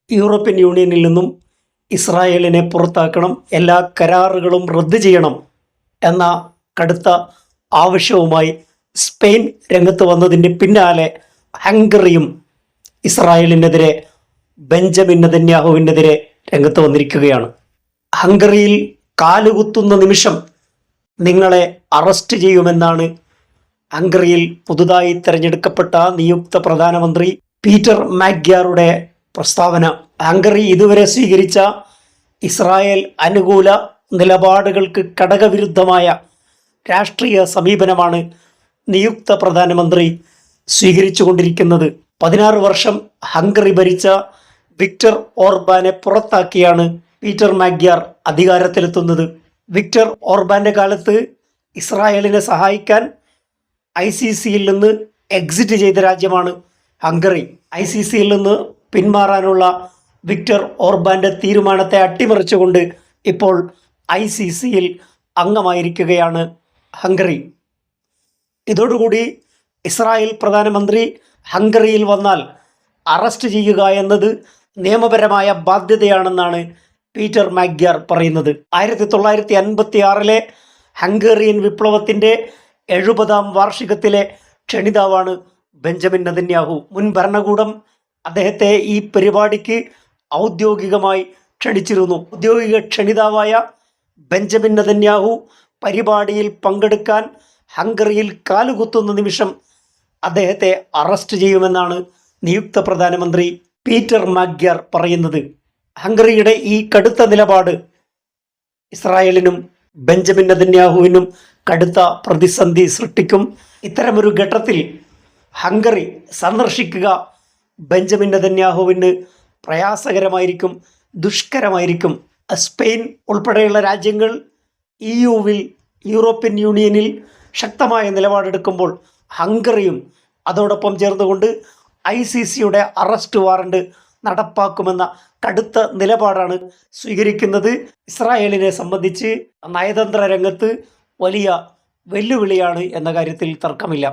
European യൂണിയനിൽ നിന്നും ഇസ്രായേലിനെ പുറത്താക്കണം, എല്ലാ കരാറുകളും റദ്ദ് ചെയ്യണം എന്ന കടുത്ത ആവശ്യവുമായി സ്പെയിൻ രംഗത്ത് വന്നതിൻ്റെ പിന്നാലെ ഹംഗറിയും ഇസ്രായേലിനെതിരെ, ബെഞ്ചമിൻ നെതന്യാഹുവിനെതിരെ രംഗത്ത് വന്നിരിക്കുകയാണ്. ഹംഗറിയിൽ കാലുകുത്തുന്ന നിമിഷം നിങ്ങളെ അറസ്റ്റ് ചെയ്യുമെന്നാണ് ഹംഗറിയിൽ പുതുതായി തെരഞ്ഞെടുക്കപ്പെട്ട നിയുക്ത പ്രധാനമന്ത്രി പീറ്റർ മാഗ്യാറുടെ പ്രസ്താവന. ഹംഗറി ഇതുവരെ സ്വീകരിച്ച ഇസ്രായേൽ അനുകൂല നിലപാടുകൾക്ക് ഘടകവിരുദ്ധമായ രാഷ്ട്രീയ സമീപനമാണ് നിയുക്ത പ്രധാനമന്ത്രി സ്വീകരിച്ചുകൊണ്ടിരിക്കുന്നത്. 16 വർഷം ഹംഗറി ഭരിച്ച വിക്ടർ ഓർബാനെ പുറത്താക്കിയാണ് പീറ്റർ മാഗ്യാർ അധികാരത്തിലെത്തുന്നത്. വിക്ടർ ഓർബാന്റെ കാലത്ത് ഇസ്രായേലിനെ സഹായിക്കാൻ ICCയിൽ നിന്ന് എക്സിറ്റ് ചെയ്ത രാജ്യമാണ് ഹംഗറി. ICCയിൽ നിന്ന് പിന്മാറാനുള്ള വിക്ടർ ഓർബാന്റെ തീരുമാനത്തെ അട്ടിമറിച്ചുകൊണ്ട് ഇപ്പോൾ ICCയിൽ അംഗമായിരിക്കുകയാണ് ഹംഗറി. ഇതോടുകൂടി ഇസ്രായേൽ പ്രധാനമന്ത്രി ഹംഗറിയിൽ വന്നാൽ അറസ്റ്റ് ചെയ്യുക എന്നത് നിയമപരമായ ബാധ്യതയാണെന്നാണ് പീറ്റർ മാഗ്യാർ പറയുന്നത്. 1956 ഹംഗേറിയൻ വിപ്ലവത്തിൻ്റെ 70ാം വാർഷികത്തിലെ ക്ഷണിതാവാണ് ബെഞ്ചമിൻ നെതന്യാഹു. മുൻ ഭരണകൂടം അദ്ദേഹത്തെ ഈ പരിപാടിക്ക് ഔദ്യോഗികമായി ക്ഷണിച്ചിരുന്നു. ഔദ്യോഗിക ക്ഷണിതാവായ ബെഞ്ചമിൻ നെതന്യാഹു പരിപാടിയിൽ പങ്കെടുക്കാൻ ഹംഗറിയിൽ കാലുകുത്തുന്ന നിമിഷം അദ്ദേഹത്തെ അറസ്റ്റ് ചെയ്യുമെന്നാണ് നിയുക്ത പ്രധാനമന്ത്രി പീറ്റർ മാഗ്യാർ പറയുന്നത്. ഹംഗറിയുടെ ഈ കടുത്ത നിലപാട് ഇസ്രായേലിനും ബെഞ്ചമിൻ നെതന്യാഹുവിനും കടുത്ത പ്രതിസന്ധി സൃഷ്ടിക്കും. ഇത്തരമൊരു ഘട്ടത്തിൽ ഹംഗറി സന്ദർശിക്കുക ബെഞ്ചമിൻ നെതന്യാഹുവിന് പ്രയാസകരമായിരിക്കും, ദുഷ്കരമായിരിക്കും. സ്പെയിൻ ഉൾപ്പെടെയുള്ള രാജ്യങ്ങൾ EUവിൽ, യൂറോപ്യൻ യൂണിയനിൽ ശക്തമായ നിലപാടെടുക്കുമ്പോൾ ഹംഗറിയും അതോടൊപ്പം ചേർന്നുകൊണ്ട് ICCയുടെ അറസ്റ്റ് വാറണ്ട് നടപ്പാക്കുമെന്ന കടുത്ത നിലപാടാണ് സ്വീകരിക്കുന്നത്. ഇസ്രായേലിനെ സംബന്ധിച്ച് നയതന്ത്ര രംഗത്ത് വലിയ വെല്ലുവിളിയാണ് എന്ന കാര്യത്തിൽ തർക്കമില്ല.